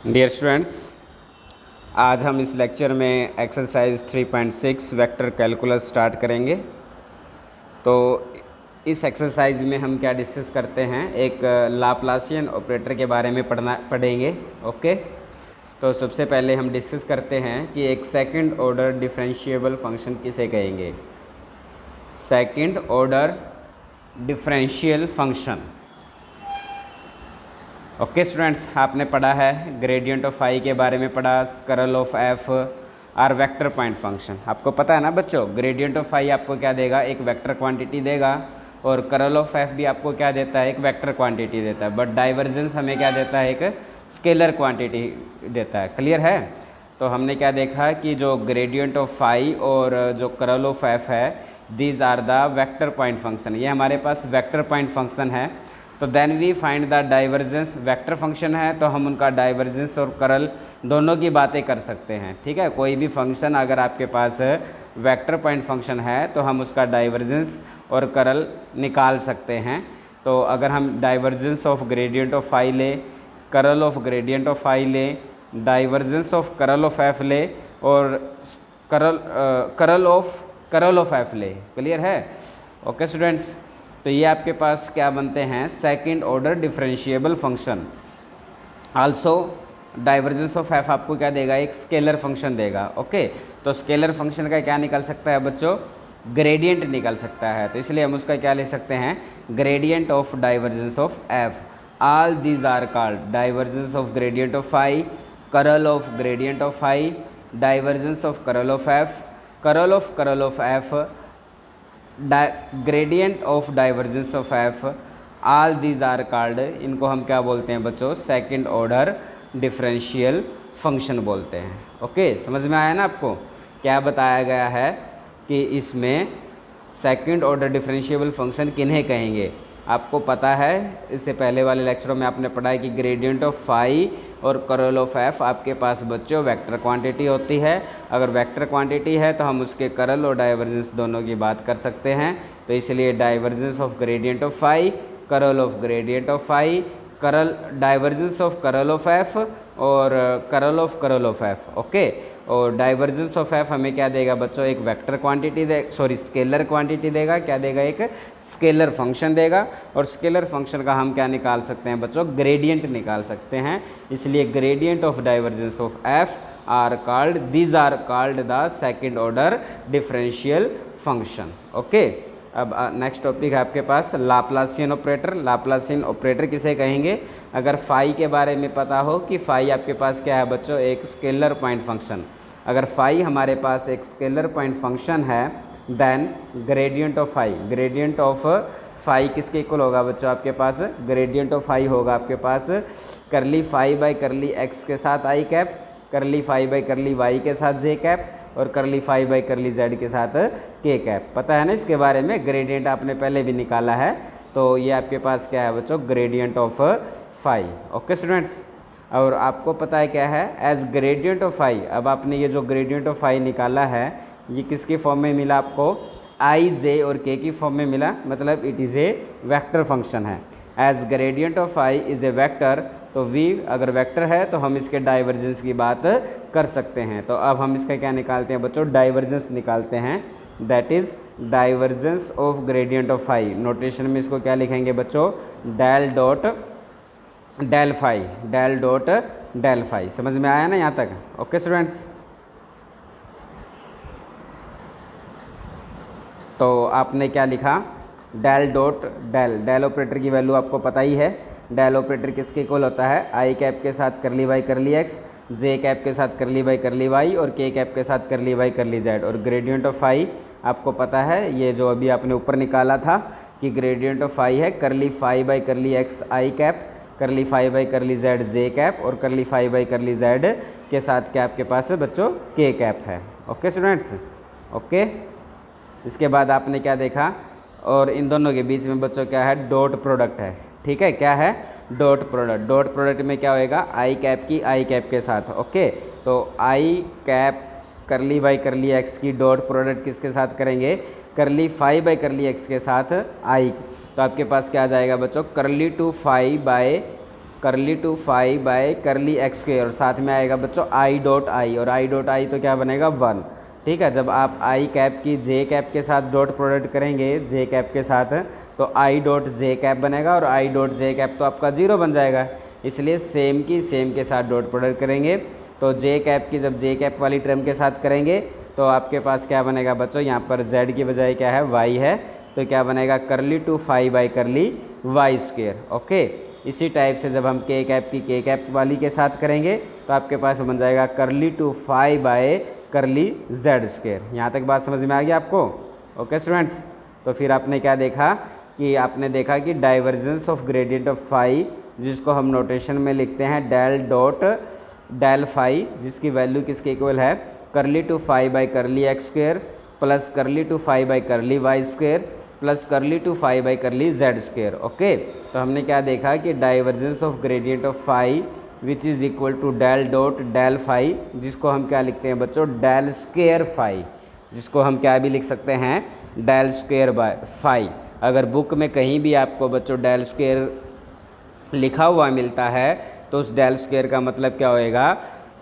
Dear students, आज हम इस लेक्चर में एक्सरसाइज 3.6 वेक्टर कैलकुलस स्टार्ट करेंगे। तो इस एक्सरसाइज में हम क्या डिस्कस करते हैं, एक लाप्लासियन ऑपरेटर के बारे में पढ़ेंगे। ओके, तो सबसे पहले हम डिस्कस करते हैं कि एक सेकंड ऑर्डर डिफरेंशिएबल फंक्शन किसे कहेंगे। Second order differential function. Okay students, आपने पढ़ा है ग्रेडियंट ऑफ फाई के बारे में पढ़ा, curl of F are vector point function. आपको पता है ना बच्चों, ग्रेडियंट ऑफ फाई आपको क्या देगा, एक वेक्टर क्वांटिटी देगा, और कर्ल ऑफ एफ भी आपको क्या देता है, एक वेक्टर क्वांटिटी देता है। बट डाइवर्जेंस हमें क्या देता है, एक स्केलर क्वांटिटी देता है। क्लियर है? तो हमने क्या देखा कि जो ग्रेडियंट ऑफ फाई और जो कर्ल ऑफ एफ है, these are the vector point function. ये हमारे पास वेक्टर पॉइंट फंक्शन है। तो then we find the divergence. Vector function है तो हम उनका डाइवर्जेंस और कर्ल दोनों की बातें कर सकते हैं। ठीक है, कोई भी फंक्शन अगर आपके पास वेक्टर पॉइंट फंक्शन है तो हम उसका डाइवर्जेंस और कर्ल निकाल सकते हैं। तो अगर हम divergence of gradient of phi ले, curl of gradient of phi ले, divergence of curl of F ले, और कर्ल ऑफ एफ ले। क्लियर है? ओके स्टूडेंट्स, तो ये आपके पास क्या बनते हैं, second order differentiable function. Also divergence of F आपको क्या देगा, एक स्केलर फंक्शन देगा। ओके, तो स्केलर फंक्शन का क्या निकल सकता है बच्चों, ग्रेडियंट निकल सकता है। तो इसलिए हम उसका क्या ले सकते हैं, gradient of divergence of F. All these are called divergence of gradient of phi, curl of gradient of phi, divergence of curl of F, curl of F, gradient of divergence of F. All these are called, इनको हम क्या बोलते हैं बच्चों, second order differential function बोलते हैं। Okay, समझ में आया ना आपको क्या बताया गया है कि इसमें सेकंड ऑर्डर डिफरेंशिएबल फंक्शन किन्हें कहेंगे। आपको पता है, इससे पहले वाले लेक्चरों में आपने पढ़ा है कि ग्रेडियंट ऑफ फाई और कर्ल ऑफ एफ आपके पास बच्चों वेक्टर क्वांटिटी होती है। अगर वेक्टर क्वांटिटी है तो हम उसके कर्ल और डाइवर्जेंस दोनों की बात कर सकते हैं। तो इसलिए divergence of gradient of phi, curl of gradient of phi, curl divergence of curl of F, और कर्ल ऑफ एफ। ओके, और डाइवर्जेंस ऑफ एफ हमें क्या देगा बच्चों, एक वेक्टर क्वांटिटी स्केलर क्वांटिटी देगा। क्या देगा, एक स्केलर फंक्शन देगा। और स्केलर फंक्शन का हम क्या निकाल सकते हैं बच्चों, ग्रेडियंट निकाल सकते हैं। इसलिए gradient of divergence of F are called, these are called the second order differential function. Okay, अब नेक्स्ट टॉपिक है आपके पास लाप्लासियन ऑपरेटर। लाप्लासियन ऑपरेटर किसे कहेंगे, अगर फाई के बारे में पता हो कि फाई आपके पास क्या है बच्चों, एक स्केलर पॉइंट फंक्शन। अगर फाई हमारे पास एक स्केलर पॉइंट फंक्शन है, देन ग्रेडियंट ऑफ फाई किसके इक्वल होगा बच्चों, आपके पास ग्रेडियंट ऑफ फाई होगा आपके पास करली फाई बाई करली एक्स के साथ आई cap, curly phi by curly Y के साथ जे कैप, और curly phi by curly Z के साथ के कैप। पता है ना इसके बारे में, ग्रेडियंट आपने पहले भी निकाला है। तो ये आपके पास क्या है बच्चों, gradient of phi. Okay students, और आपको पता है क्या है, एज ग्रेडियंट ऑफ फाई। अब आपने ये जो ग्रेडियंट ऑफ फाई निकाला है, ये किसके फॉर्म में मिला आपको, आई, जे और के की फॉर्म में मिला, मतलब it is a vector function है। As gradient of phi is a vector, तो v अगर वेक्टर है तो हम इसके डाइवर्जेंस की बात कर सकते हैं। तो अब हम इसका क्या निकालते हैं बच्चों, डाइवर्जेंस निकालते हैं। That is divergence of gradient of phi. Notation में इसको क्या लिखेंगे बच्चों, del dot del phi, del dot del phi. समझ में आया ना यहाँ तक? ओके स्टूडेंट्स, तो आपने क्या लिखा, del dot del. Del operator की वैल्यू आपको पता ही है। डेल ऑपरेटर किसके इक्वल होता है, आई कैप के साथ करली वाई करली एक्स, जे कैप के साथ करली वाई करली वाई, और के कैप के साथ करली वाई करली जेड। और ग्रेडियंट ऑफ फाई आपको पता है, ये जो अभी आपने ऊपर निकाला था कि ग्रेडियंट ऑफ फाई है curly phi by curly x i cap, curly phi by curly z j cap, और curly phi by curly Z के साथ क्या आपके पास है बच्चों, के कैप है। Okay students, okay. इसके बाद आपने क्या देखा, और इन दोनों के बीच में बच्चों क्या है, डॉट प्रोडक्ट है। ठीक है, क्या है, डॉट प्रोडक्ट। डॉट प्रोडक्ट में क्या होएगा, आई कैप की आई कैप के साथ। ओके, तो i cap curly by curly x की डॉट प्रोडक्ट किसके साथ करेंगे, करली फाई बाई करली एक्स के साथ आई। तो आपके पास क्या आ जाएगा बच्चों, curly two phi by curly two phi by curly X square, और साथ में आएगा बच्चों आई डॉट आई, और आई डॉट आई तो क्या बनेगा 1। ठीक है, जब आप आई कैप की जे कैप के साथ डॉट प्रोडक्ट करेंगे जे कैप के साथ, तो आई डॉट जे कैप बनेगा, और आई डॉट जे कैप तो आपका 0 बन जाएगा। इसलिए सेम की सेम के साथ डॉट प्रोडक्ट करेंगे, तो जे कैप की जब जे कैप वाली टर्म के साथ करेंगे तो आपके पास क्या बनेगा बच्चों, यहाँ पर z की बजाय क्या है y है, तो क्या बनेगा curly two phi by curly Y square. Okay, इसी टाइप से जब हम के कैप की के कैप वाली के साथ करेंगे तो आपके पास बन जाएगा curly two phi by curly z square. यहाँ तक बात समझ में आ गई आपको? ओके स्टूडेंट्स, तो फिर आपने क्या देखा कि आपने देखा कि divergence of gradient of phi, जिसको हम नोटेशन में लिखते हैं डेल डॉट डेल फाई, जिसकी वैल्यू किसके इक्वल है, curly two phi by curly x square plus curly two phi by curly Y square plus curly two phi by curly Z square. Okay, तो हमने क्या देखा कि divergence of gradient of phi which is equal to del dot del phi, जिसको हम क्या लिखते हैं बच्चों, डेल स्क्वेयर फाई, जिसको हम क्या भी लिख सकते हैं, डेल स्क्वेयर बाय फाई। अगर बुक में कहीं भी आपको बच्चों डेल स्क्वेयर लिखा हुआ मिलता है तो उस डेल स्क्वेयर का मतलब क्या होएगा,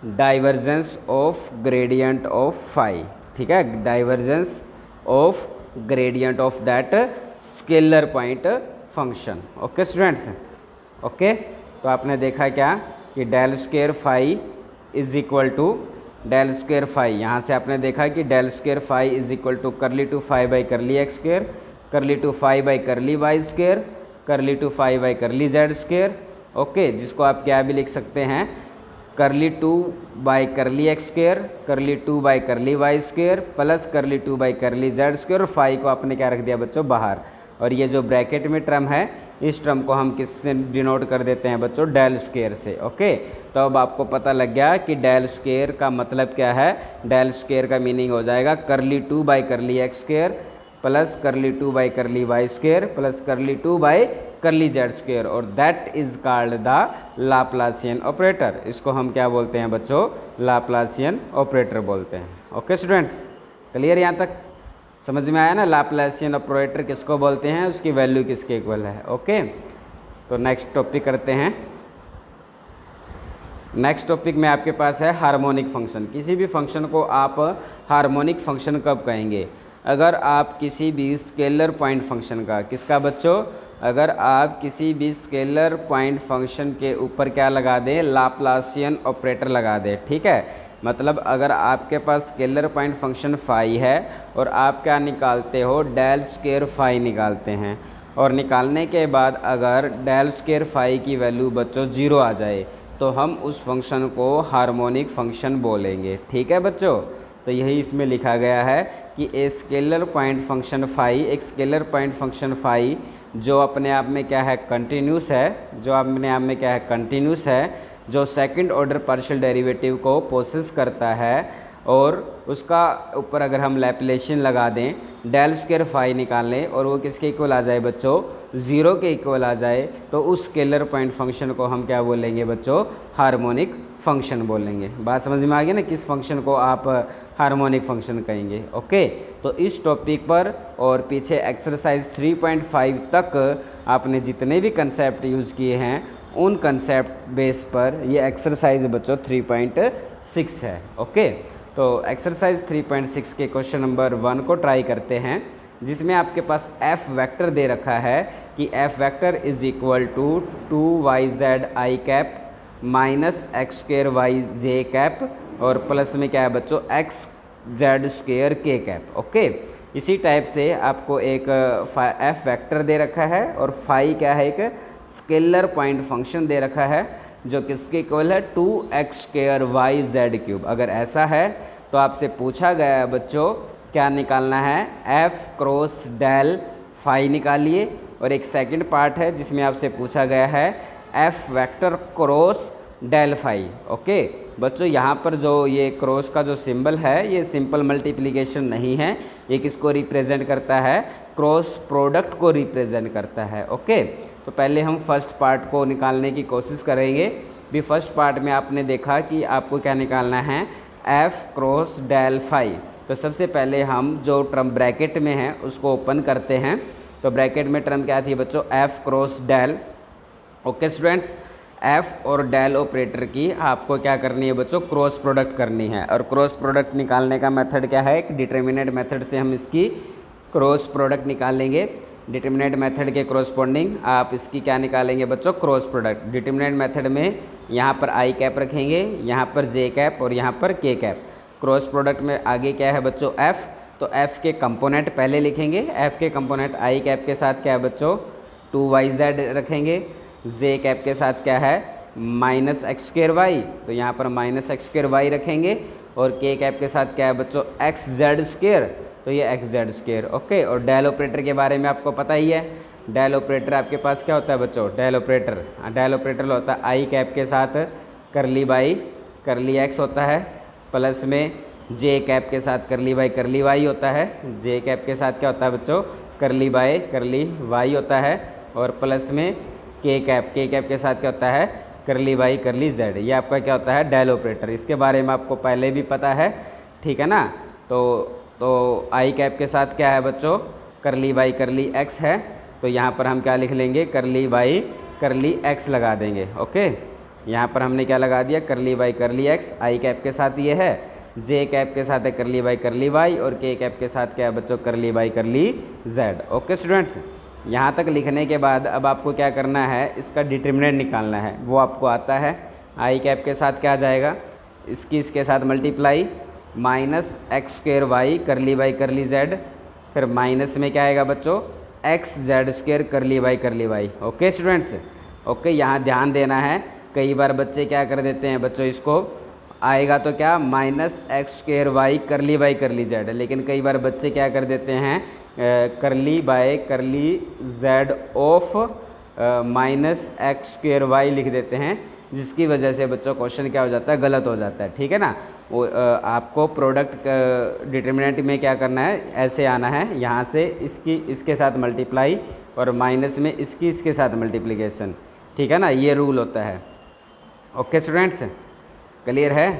divergence of gradient of phi. ठीक है, divergence of gradient of that scalar point function. Okay students, okay, तो आपने देखा क्या कि del square phi is equal to del square phi, यहाँ से आपने देखा कि del square phi is equal to curly two phi by curly x square, curly two phi by curly Y square, curly two phi by curly Z square. Okay, जिसको आप क्या भी लिख सकते हैं, curly two by curly x square, curly two by curly Y square plus curly two by curly Z square, और phi को आपने क्या रख दिया बच्चों बाहर, और ये जो ब्रैकेट में टर्म है इस टर्म को हम किससे डिनोट कर देते हैं बच्चों, डेल स्क्वेयर से। ओके, तो अब आपको पता लग गया कि डेल स्क्वेयर का मतलब क्या है। डेल स्क्वेयर का मीनिंग हो जाएगा curly two by curly x square plus curly two by curly Y square plus curly two by curly Z square, और that is called the Laplacian operator. इसको हम क्या बोलते हैं बच्चों, लाप्लासियन ऑपरेटर बोलते हैं। ओके स्टूडेंट्स, क्लियर यहाँ तक समझ में आया ना, लाप्लासियन ऑपरेटर किसको बोलते हैं, उसकी वैल्यू किसके इक्वल है। ओके, तो नेक्स्ट टॉपिक करते हैं। नेक्स्ट टॉपिक में आपके पास है हार्मोनिक फंक्शन। किसी भी फंक्शन को आप हार्मोनिक फंक्शन कब कहेंगे, अगर आप किसी भी स्केलर पॉइंट फंक्शन का, किसका बच्चों, अगर आप किसी भी स्केलर पॉइंट फंक्शन के ऊपर क्या लगा दें, लाप्लासियन ऑपरेटर लगा दें। ठीक है, मतलब अगर आपके पास स्केलर पॉइंट फंक्शन फाई है और आप क्या निकालते हो, डेल स्क्वायर फाई निकालते हैं, और निकालने के बाद अगर डेल स्क्वायर फाई की वैल्यू बच्चों 0 आ जाए तो हम उस फंक्शन को हार्मोनिक फंक्शन बोलेंगे। ठीक है बच्चों, तो यही इसमें लिखा गया है कि a scalar point function phi, एक स्केलर पॉइंट फंक्शन फाई जो अपने आप में क्या है, कंटिन्यूस है, जो अपने आप में क्या है, कंटिन्यूस है, जो सेकंड ऑर्डर पार्शियल डेरिवेटिव को पोसेस करता है, और उसका ऊपर अगर हम लैप्लेशियन लगा दें, डेल स्क्वायर फाई निकाल लें और वो किसके इक्वल आ जाए बच्चों, 0 के इक्वल आ जाए, तो उस स्केलर पॉइंट फंक्शन को हम क्या बोलेंगे बच्चों, हार्मोनिक फंक्शन बोलेंगे। बात समझ में आ गई ना, किस फंक्शन को आप हार्मोनिक फंक्शन कहेंगे। ओके, तो इस टॉपिक पर और पीछे एक्सरसाइज 3.5 तक आपने जितने भी कंसेप्ट यूज़ किए हैं उन कंसेप्ट बेस पर ये एक्सरसाइज बच्चों 3.6 है। ओके, तो एक्सरसाइज 3.6 के क्वेश्चन नंबर 1 को ट्राई करते हैं, जिसमें आपके पास एफ वेक्टर दे रखा है कि F vector is equal to 2yz i cap minus X square Y J cap, और प्लस में क्या है बच्चों, एक्स जेड स्क्वेयर के कैप। ओके, इसी टाइप से आपको एक एफ वेक्टर दे रखा है और फाई क्या है, एक स्केलर पॉइंट फंक्शन दे रखा है जो किसके इक्वल है, 2x square y Z cube. अगर ऐसा है तो आपसे पूछा गया है बच्चों क्या निकालना है, एफ क्रॉस डेल फाई निकालिए, और एक सेकंड पार्ट है जिसमें आपसे पूछा गया है F vector cross del phi. Okay बच्चों, यहाँ पर जो ये क्रॉस का जो सिंबल है ये सिंपल मल्टीप्लिकेशन नहीं है, ये किसको रिप्रेजेंट करता है, क्रॉस प्रोडक्ट को रिप्रेजेंट करता है। ओके, तो पहले हम फर्स्ट पार्ट को निकालने की कोशिश करेंगे। भी फर्स्ट पार्ट में आपने देखा कि आपको क्या निकालना है, एफ क्रॉस डेल फाई। तो सबसे पहले हम जो टर्म ब्रैकेट में है उसको ओपन करते हैं। तो ब्रैकेट में टर्म क्या थी बच्चों, F cross del. Okay students, F और डेल ऑपरेटर की आपको क्या करनी है बच्चों, क्रॉस प्रोडक्ट करनी है। और क्रॉस प्रोडक्ट निकालने का मेथड क्या है, एक डिटर्मिनेंट मेथड से हम इसकी क्रॉस प्रोडक्ट निकालेंगे। डिटर्मिनेंट मेथड के कॉरस्पॉन्डिंग आप इसकी क्या निकालेंगे बच्चों, क्रॉस प्रोडक्ट। डिटर्मिनेंट मेथड में यहाँ पर आई कैप रखेंगे, यहाँ पर जे कैप और यहाँ पर के कैप। क्रॉस प्रोडक्ट में आगे क्या है बच्चों, एफ़, तो एफ़ के कंपोनेंट पहले लिखेंगे। एफ़ के कंपोनेंट आई कैप के साथ क्या है बच्चों, 2yz रखेंगे। जे कैप के साथ क्या है, -x²y, तो यहाँ पर -x²y रखेंगे। और के कैप के साथ क्या है बच्चों, xz², तो ये xz²। ओके, और डेल ऑपरेटर के बारे में आपको पता ही है। डेल ऑपरेटर आपके पास क्या होता है बच्चों, डेल ऑपरेटर होता है आई कैप के साथ करली बाई करली x होता है, प्लस में जे कैप के साथ करली बाई करली y होता है। जे कैप के साथ क्या होता है बच्चों, करली बाई करली y होता है। और प्लस में के कैप के साथ क्या होता है, करली बाई करली z। ये आपका क्या होता है, डेल ऑपरेटर। इसके बारे में आपको पहले भी पता है, ठीक है ना। तो आई कैप के साथ क्या है बच्चों, करली बाई करली x है, तो यहाँ पर हम क्या लिख लेंगे, करली बाई करली x लगा देंगे। ओके, यहाँ पर हमने क्या लगा दिया, करली by curly x। I cap के साथ ये है, जे कैप के साथ है करली बाई करली y, और के कैप के साथ क्या है बच्चों, करली by curly z। Okay students, यहाँ तक लिखने के बाद अब आपको क्या करना है, इसका डिटर्मिनेंट निकालना है, वो आपको आता है। आई कैप के साथ क्या आ जाएगा, इसके साथ मल्टीप्लाई -x² करली बाई करली z, फिर माइनस में क्या आएगा बच्चों, xz² करली by curly y। Okay students, okay, यहाँ ध्यान देना है। कई बार बच्चे क्या कर देते हैं बच्चों, इसको आएगा तो क्या -x² करली बाई करली z, लेकिन कई बार बच्चे क्या कर देते हैं, करली by curly z of -x² लिख देते हैं, जिसकी वजह से बच्चों क्वेश्चन क्या हो जाता है, गलत हो जाता है। ठीक है ना, वो आपको प्रोडक्ट डिटर्मिनेंट में क्या करना है, ऐसे आना है, यहाँ से इसके साथ मल्टीप्लाई और माइनस में इसके साथ मल्टीप्लिकेशन। ठीक है ना, ये रूल होता है। ओके स्टूडेंट्स, क्लियर है।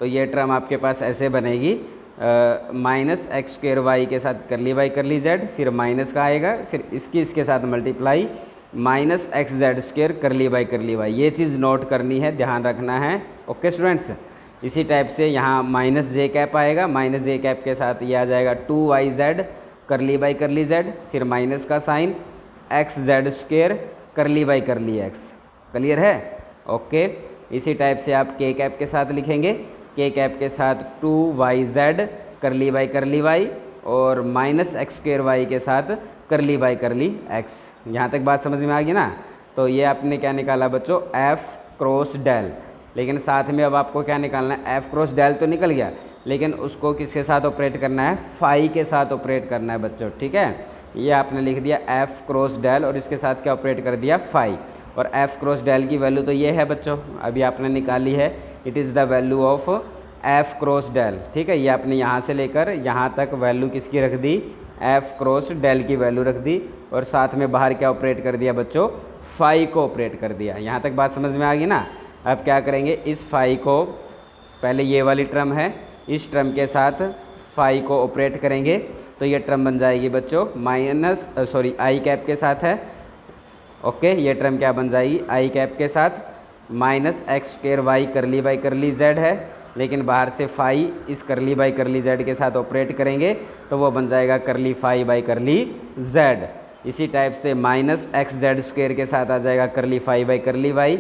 तो ये टर्म आपके पास ऐसे बनेगी, -x² के साथ करली बाई करली z, फिर माइनस का आएगा, फिर इसके साथ मल्टीप्लाई -xz² करली बाई करली y। ये चीज़ नोट करनी है, ध्यान रखना है। ओके स्टूडेंट्स, इसी टाइप से यहाँ -j कैप आएगा, -j कैप के साथ ये आ जाएगा 2yz करली बाई करली z, फिर माइनस का साइन xz² करली बाई करली x। क्लियर है। ओके, इसी टाइप से आप के कैप के साथ लिखेंगे, के कैप के साथ 2yz करली बाई करली y, और -x² के साथ करली बाई करली x। यहाँ तक बात समझ में आ गई ना। तो ये आपने क्या निकाला बच्चों, f क्रॉस डेल। लेकिन साथ में अब आपको क्या निकालना है, f क्रॉस डेल तो निकल गया, लेकिन उसको किसके साथ ऑपरेट करना है, फाई के साथ ऑपरेट करना है बच्चों। ठीक है, ये आपने लिख दिया f क्रॉस डेल, और इसके साथ क्या ऑपरेट कर दिया, फाई। और f क्रॉस डेल की वैल्यू तो ये है बच्चों, अभी आपने निकाली है, it is the value of f cross del. ठीक है, ये आपने यहाँ से लेकर यहाँ तक वैल्यू किसकी रख दी, f क्रॉस डेल की वैल्यू रख दी, और साथ में बाहर क्या ऑपरेट कर दिया बच्चों, फाई को ऑपरेट कर दिया। यहाँ तक बात समझ में आ गई ना। अब क्या करेंगे, इस फाई को, पहले ये वाली टर्म है, इस टर्म के साथ फाई को ऑपरेट करेंगे, तो ये टर्म बन जाएगी बच्चों आई कैप के साथ है। ओके, ये टर्म क्या बन जाएगी, आई कैप के साथ -x² करली बाई करली z है, लेकिन बाहर से फाई इस करली बाई करली z के साथ ऑपरेट करेंगे, तो वो बन जाएगा curly phi by curly z। इसी टाइप से -xz² के साथ आ जाएगा curly phi by curly y,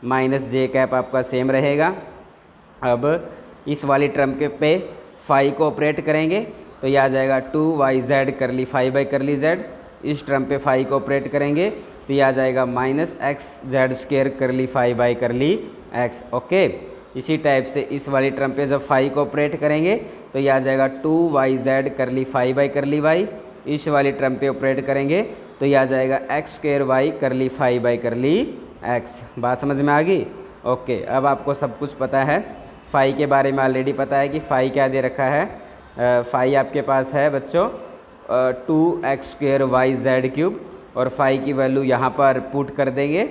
-j cap आपका सेम रहेगा। अब इस वाली टर्म के पे फाई को ऑपरेट करेंगे, तो ये आ जाएगा 2yz curly phi by curly z। इस टर्म पे फाई को ऑपरेट करेंगे, तो ये आ जाएगा -xz² curly phi by curly x। ओके, इसी टाइप से इस वाली टर्म पे जब फाई को ऑपरेट करेंगे, तो ये आ जाएगा 2yz curly phi by curly y। इस वाली टर्म पे ऑपरेट करेंगे, तो ये आ जाएगा x² करली फाई बाई करली x। बात समझ में आ गई। ओके, अब आपको सब कुछ पता है, फाई के बारे में ऑलरेडी पता है कि फाई क्या दे रखा है। फाई आपके पास है बच्चों 2x²yz³, और फाई की वैल्यू यहाँ पर पुट कर देंगे,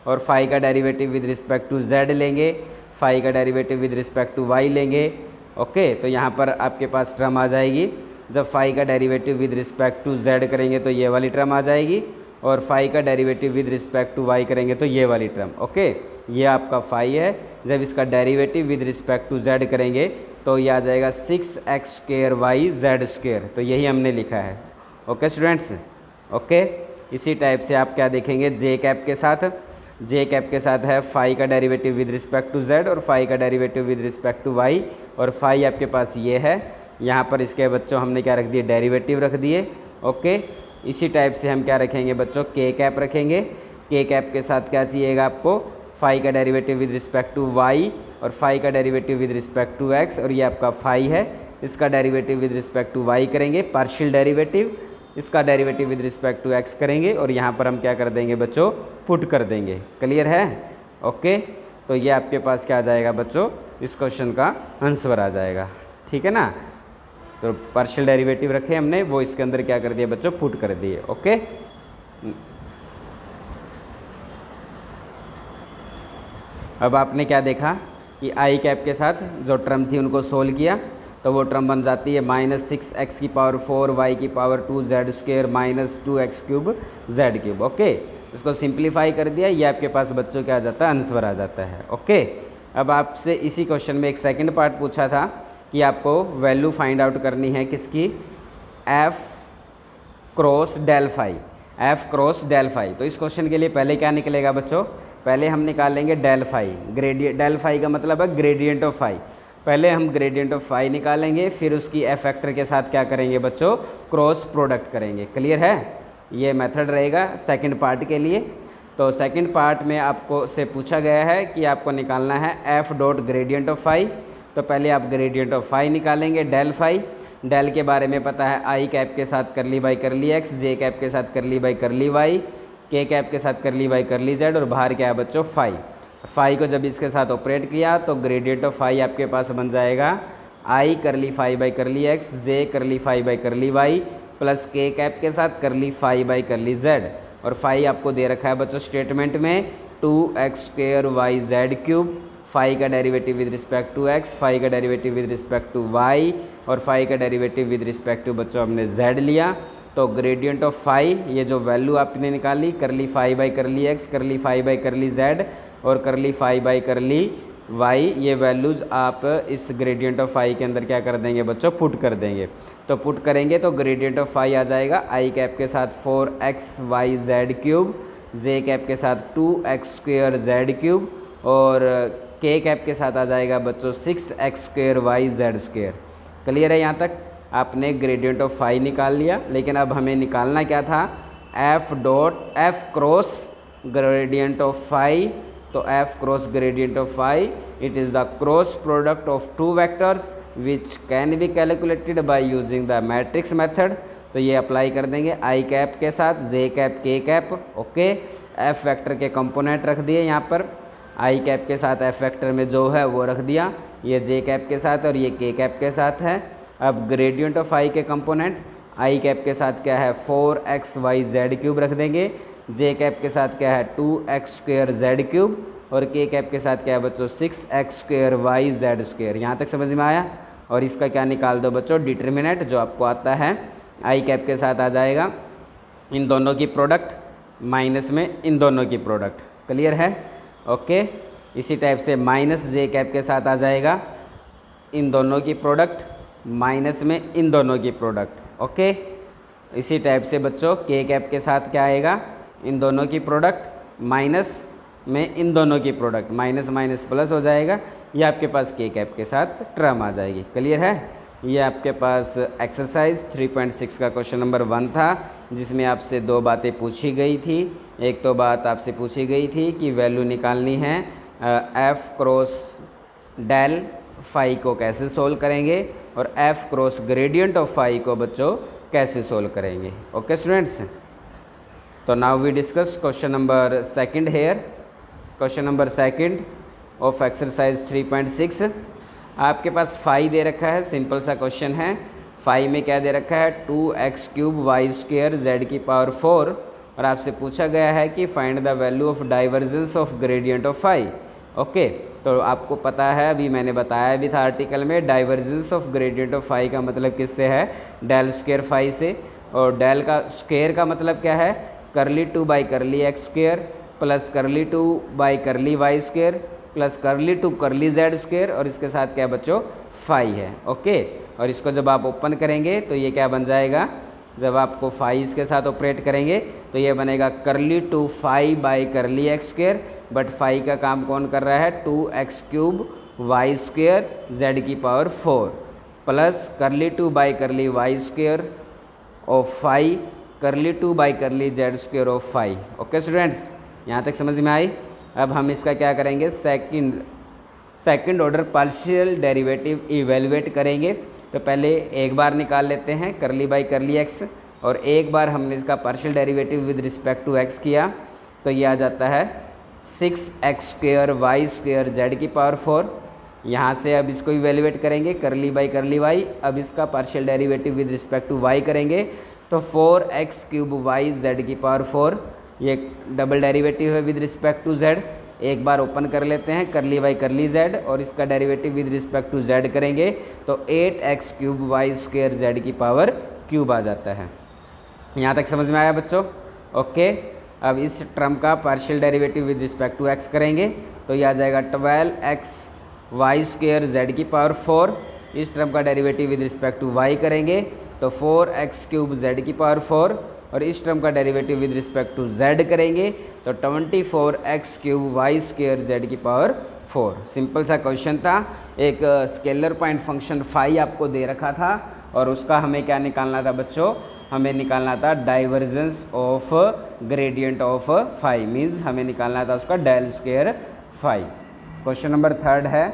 और फाई का derivative with respect to z लेंगे, फाई का derivative with respect to y लेंगे। ओके, तो यहाँ पर आपके पास टर्म आ जाएगी, जब फाई का derivative with respect to z करेंगे तो ये वाली टर्म आ जाएगी, और फाई का derivative with respect to Y करेंगे तो ये वाली टर्म। ओके, ये आपका फाई है। जब इसका derivative with respect to Z करेंगे तो ये आ जाएगा 6x² वाई z²। तो यही हमने लिखा है। Okay students, okay. इसी टाइप से आप क्या देखेंगे जे कैप के साथ, जे कैप के साथ है फाई का derivative with respect to Z और फाई का derivative with respect to Y, और फाई आपके पास ये है। यहाँ पर इसके बच्चों हमने क्या रख दिए, डेरिवेटिव रख दिए। ओके, इसी टाइप से हम क्या रखेंगे बच्चों, के कैप रखेंगे। के कैप के साथ क्या चाहिएगा आपको, फाई का derivative with respect to Y और फाई का derivative with respect to X, और ये आपका फाई है। इसका derivative with respect to Y करेंगे, पार्शियल डेरिवेटिव। इसका derivative with respect to x करेंगे और यहाँ पर हम क्या कर देंगे बच्चों, पुट कर देंगे। क्लियर है? ओके, तो ये आपके पास क्या आ जाएगा बच्चों, इस क्वेश्चन का आंसर आ जाएगा। ठीक है ना? तो पार्शियल डेरिवेटिव रखे हमने, वो इसके अंदर क्या कर दिया बच्चों, पुट कर दिए। ओके, अब आपने क्या देखा कि आई कैप के साथ जो टर्म थी उनको सोल्व किया तो वो टर्म बन जाती है -6x⁴ y⁴ 2z² -2x³ z³। Okay, इसको सिंप्लीफाई कर दिया, ये आपके पास बच्चों क्या आ जाता है, आंसर आ जाता है। ओके, अब आपसे इसी क्वेश्चन में एक सेकंड पार्ट पूछा था कि आपको वैल्यू फाइंड आउट करनी है किसकी, f cross del phi, f cross del phi. तो इस क्वेश्चन के लिए पहले क्या निकलेगा बच्चों, पहले हम निकाल लेंगे del phi. Gradient, del phi का मतलब है ग्रेडियंट ऑफ फाई। पहले हम ग्रेडियंट ऑफ फाई निकालेंगे, फिर उसकी एफ फैक्टर के साथ क्या करेंगे बच्चों, क्रॉस प्रोडक्ट करेंगे। क्लियर है? ये मेथड रहेगा सेकंड पार्ट के लिए। तो सेकंड पार्ट में आपको से पूछा गया है कि आपको निकालना है F dot gradient of phi. तो पहले आप ग्रेडियंट ऑफ फाई निकालेंगे, डेल फाई। डेल के बारे में पता है, आई कैप के साथ करली by curly x, J cap के साथ करली बाई करली वाई, के कैप के साथ करली बाई करली जेड, और बाहर क्या है बच्चों, फाई। फाई को जब इसके साथ ऑपरेट किया तो ग्रेडियंट ऑफ फाई आपके पास बन जाएगा i curly phi by curly x, j curly phi by curly y, plus k cap के साथ curly phi by curly z. और फाई आपको दे रखा है बच्चों स्टेटमेंट में 2x² वाई z³। फाई का derivative with respect to x, phi का derivative with respect to Y, और फाई का डेरिवेटिव विद रिस्पेक्ट टू बच्चों हमने z लिया। तो ग्रेडियंट ऑफ फाई, ये जो वैल्यू आपने निकाली, करली फाई बाई करली एक्स, करली फाई बाई करली जेड और curly phi by curly Y, ये वैल्यूज़ आप इस ग्रेडियंट ऑफ फाई के अंदर क्या कर देंगे बच्चों, पुट कर देंगे। तो पुट करेंगे तो ग्रेडियंट ऑफ फाई आ जाएगा आई कैप के साथ 4x y z³, जे कैप के साथ 2x² z³ और के कैप के साथ आ जाएगा बच्चों 6x² y z²। क्लियर है? यहाँ तक आपने ग्रेडियंट ऑफ फाई निकाल लिया, लेकिन अब हमें निकालना क्या था, F cross gradient of phi. तो F cross gradient of phi, it is the cross product of two vectors which can be calculated by using the matrix method. तो ये अप्लाई कर देंगे आई कैप के साथ, j cap, k cap. Okay, F vector के component रख दिए यहाँ पर, आई कैप के साथ एफ वेक्टर में जो है वो रख दिया, ये जे कैप के साथ और ये के कैप के साथ है। अब ग्रेडियंट ऑफ आई के कंपोनेंट, आई कैप के साथ क्या है 4x y z³ रख देंगे, जे कैप के साथ क्या है 2x² z³ और के कैप के साथ क्या है बच्चों 6x² y z²। यहाँ तक समझ में आया? और इसका क्या निकाल दो बच्चों, डिटर्मिनेंट, जो आपको आता है आई कैप के साथ आ जाएगा इन दोनों की प्रोडक्ट माइनस में इन दोनों की प्रोडक्ट। क्लियर है? ओके, इसी टाइप से माइनस जे कैप के साथ आ जाएगा इन दोनों की प्रोडक्ट माइनस में इन दोनों की प्रोडक्ट। ओके, इसी टाइप से बच्चों के कैप के साथ क्या आएगा, इन दोनों की प्रोडक्ट माइनस में इन दोनों की प्रोडक्ट, माइनस माइनस प्लस हो जाएगा, ये आपके पास के कैप के साथ टर्म आ जाएगी। क्लियर है? ये आपके पास एक्सरसाइज 3.6 का क्वेश्चन नंबर 1 था, जिसमें आपसे दो बातें पूछी गई थी। एक तो बात आपसे पूछी गई थी कि वैल्यू निकालनी है एफ क्रॉस डेल फाई को कैसे सोल्व करेंगे और F cross gradient of phi को बच्चों कैसे सोल्व करेंगे। ओके स्टूडेंट्स, तो now we discuss question number 2 here. Question number 2 of exercise 3.6। आपके पास फाई दे रखा है, सिंपल सा क्वेश्चन है। फाई में क्या दे रखा है 2x³ y² z⁴ और आपसे पूछा गया है कि find the value of divergence of gradient of phi. Okay, तो आपको पता है, अभी मैंने बताया भी था आर्टिकल में, divergence of gradient of phi का मतलब किससे है, डेल स्क्वायर फाई से। और डेल का स्क्वायर का मतलब क्या है, करली 2 by curly x square plus curly 2 by curly Y square plus curly 2 करली जेड स्क्वेयर और इसके साथ क्या बच्चों फाई है। ओके, और इसको जब आप ओपन करेंगे तो ये क्या बन जाएगा, जब आपको फाई इसके साथ ऑपरेट करेंगे तो ये बनेगा curly 2 phi by curly x square, but phi का काम कौन कर रहा है 2x cube Y square Z की power 4 plus curly 2 by curly Y square of phi करली 2 by curly Z square of phi. Okay students, यहाँ तक समझ में आई। अब हम इसका क्या करेंगे, second order partial derivative evaluate करेंगे। तो पहले एक बार निकाल लेते हैं करली बाई करली एक्स, और एक बार हमने इसका partial derivative with respect to X किया तो ये आ जाता है 6x square Y square Z की पावर 4। यहाँ से अब इसको इवेलुएट करेंगे करली बाई करली वाई, अब इसका partial derivative with respect to Y करेंगे तो 4x क्यूब वाई जेड की पावर 4, ये डबल डेरिवेटिव है विद रिस्पेक्ट टू जेड। एक बार ओपन कर लेते हैं करली बाई करली जेड और इसका derivative with respect to Z करेंगे तो 8x cube Y square Z की पावर क्यूब आ जाता है। यहाँ तक समझ में आया बच्चों। ओके, अब इस टर्म का partial derivative with respect to x करेंगे तो ये आ जाएगा 12x वाई स्क्वेयर जेड की पावर 4। इस टर्म का derivative with respect to Y करेंगे तो 4x क्यूब जेड की पावर 4, और इस टर्म का derivative with respect to z करेंगे तो 24x cube Y square Z की पावर 4। सिंपल सा क्वेश्चन था। एक स्केलर पॉइंट फंक्शन फाई आपको दे रखा था और उसका हमें क्या निकालना था बच्चों, हमें निकालना था divergence of gradient of phi, means हमें निकालना था उसका del square phi. Question number 3 है,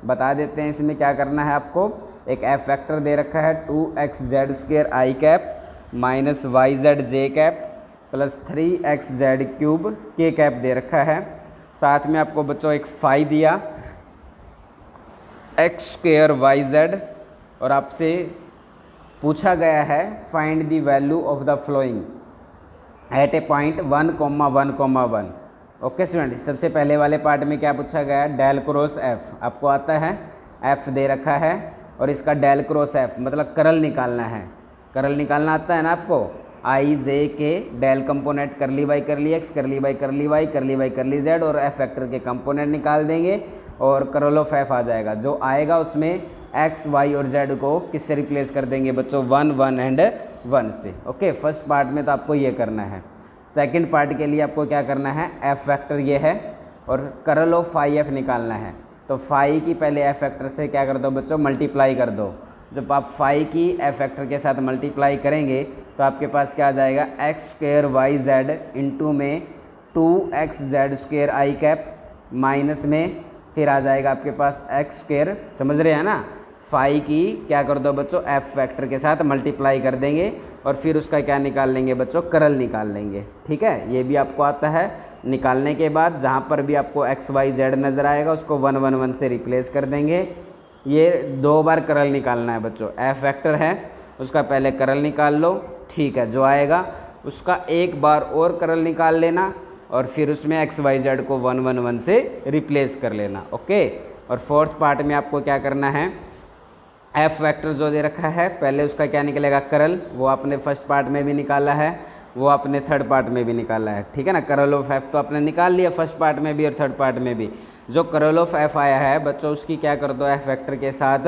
बता देते हैं इसमें क्या करना है आपको। एक एफ फैक्टर दे रखा है 2x z square i cap minus y z j cap plus 3x z cube k cap दे रखा है। साथ में आपको बच्चों एक फाई दिया x स्क्वेयर वाई जेड, और आपसे पूछा गया है find the value of the following at a point 1,1,1। Okay student, सबसे पहले वाले पार्ट में क्या पूछा गया है, डेल क्रॉस एफ आपको आता है, एफ दे रखा है और इसका डेल क्रॉस एफ मतलब करल निकालना है। करल निकालना आता है ना आपको, I J K del component curly by curly x curly by curly y curly by curly z और एफ फैक्टर के कंपोनेंट निकाल देंगे और करल ऑफ एफ आ जाएगा। जो आएगा उसमें एक्स वाई और जेड को किससे रिप्लेस कर देंगे बच्चों, 1 1 एंड 1 से। ओके, फर्स्ट पार्ट में तो आपको ये करना है। सेकंड पार्ट के लिए आपको क्या करना है, एफ फैक्टर ये है और करल ऑफ फाई एफ निकालना है। तो फाई की पहले एफ फैक्टर से क्या कर दो बच्चों, मल्टीप्लाई कर दो। जब आप फाई की एफ फैक्टर के साथ मल्टीप्लाई करेंगे तो आपके पास क्या आ जाएगा, x square y z into में 2x z square i cap minus में फिर आ जाएगा आपके पास एक्स स्क्वेयर। समझ रहे हैं ना, फाई की क्या कर दो बच्चों, एफ फैक्टर के साथ मल्टीप्लाई कर देंगे और फिर उसका क्या निकाल लेंगे बच्चों, करल निकाल लेंगे। ठीक है, ये भी आपको आता है। निकालने के बाद जहाँ पर भी आपको एक्स वाई जेड नज़र आएगा उसको 1 1 1 से रिप्लेस कर देंगे। ये 2 बार करल निकालना है बच्चों, एफ फैक्टर है उसका पहले करल निकाल लो, ठीक है, जो आएगा उसका एक बार और करल निकाल लेना और फिर उसमें एक्स वाई जेड को 1 1 1 से रिप्लेस कर लेना। ओके, और फोर्थ पार्ट में आपको क्या करना है, एफ वेक्टर जो दे रखा है पहले उसका क्या निकलेगा, करल, वो आपने फर्स्ट पार्ट में भी निकाला है, वो आपने थर्ड पार्ट में भी निकाला है। ठीक है ना, करल ऑफ एफ तो आपने निकाल लिया फर्स्ट पार्ट में भी और थर्ड पार्ट में भी। जो करल ऑफ एफ आया है बच्चों उसकी क्या कर दो, एफ वेक्टर के साथ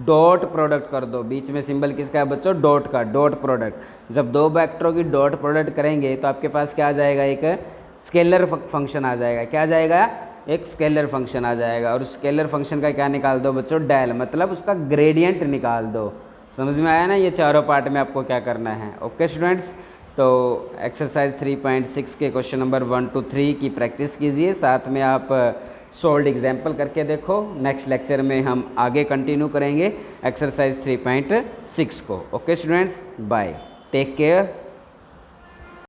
डॉट प्रोडक्ट कर दो। बीच में सिंबल किसका है बच्चों, डॉट का, डॉट प्रोडक्ट। जब दो वेक्टरों की डॉट प्रोडक्ट करेंगे तो आपके पास क्या आ जाएगा, एक स्केलर फंक्शन आ जाएगा। क्या आ जाएगा, एक स्केलर फंक्शन आ जाएगा। और स्केलर फंक्शन का क्या निकाल दो बच्चों, डेल, मतलब उसका ग्रेडियंट निकाल दो। समझ में आया ना, ये चारों पार्ट में आपको क्या करना है। ओके स्टूडेंट्स, तो एक्सरसाइज 3.6 के क्वेश्चन नंबर 1 to 3 की प्रैक्टिस कीजिए, साथ में आप सोल्ड एग्जाम्पल करके देखो। नेक्स्ट लेक्चर में हम आगे कंटिन्यू करेंगे एक्सरसाइज 3.6 को। Okay students, bye, take care.